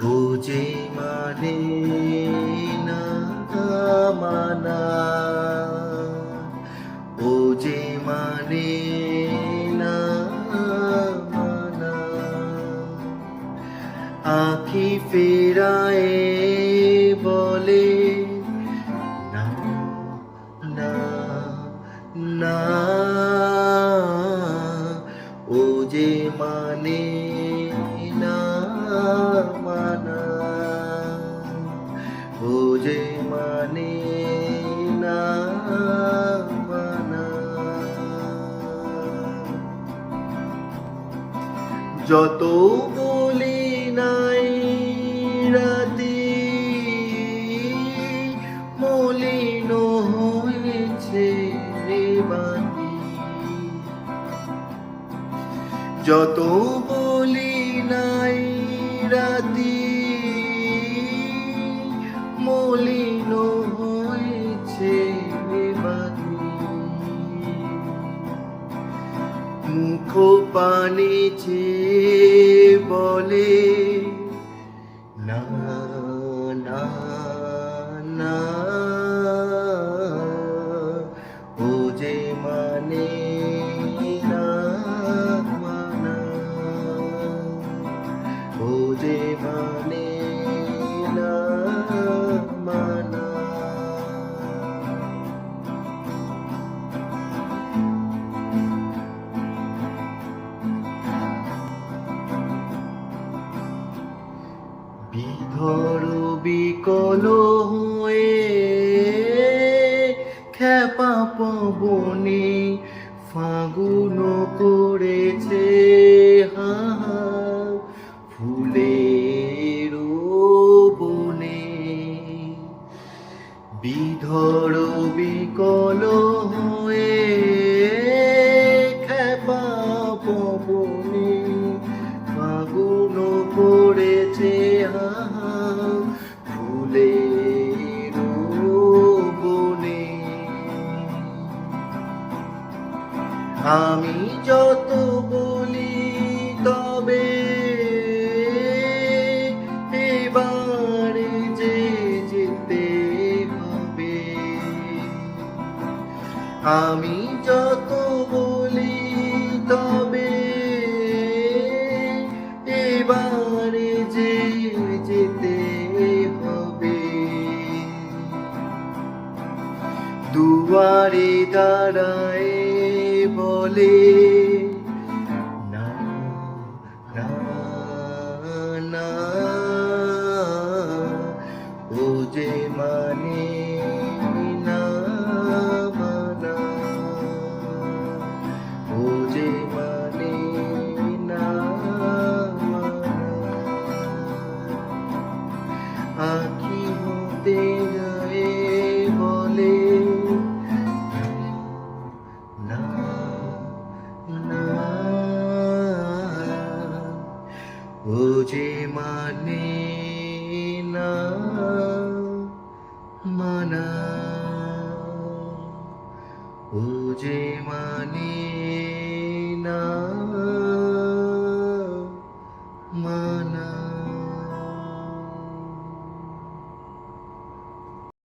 ও যে মানে না মানা, ও যে মানে না মানা, আঁখি ফেরায়ে বলে না না না, ও যে মানে না মানা, ও যে মানে না মানা। যত বলি নাই রাতি, মলিন হয়েছে বাতি। যত বলি নাই রাতি, মলিন হয়েছে বাতি। মুখ পানে চেয়ে বলে না না না, ও যে মানে না মানা, ও যে মানে না মানা। বিধর বিকল হয়ে খ্যাপা পবনে ফাগুন করেছে হাহা ফুলের বনে। বিধর বিকল হয়ে খ্যাপা পবনে ফাগুন করেছে হাহা ফুলের বনে। আমি যত বলি তবে এবারে যে যেতে হবে। আমি যত বলি তবে এবারে যে যেতে হবে। দুয়ারে দাঁড়ায় বলে না না না, ও যে মানে না মানা, ও যে মানে না মানা। আঁখি হতে যায় বলে না না, ও যে মানে না মানা, ও যে মানে না।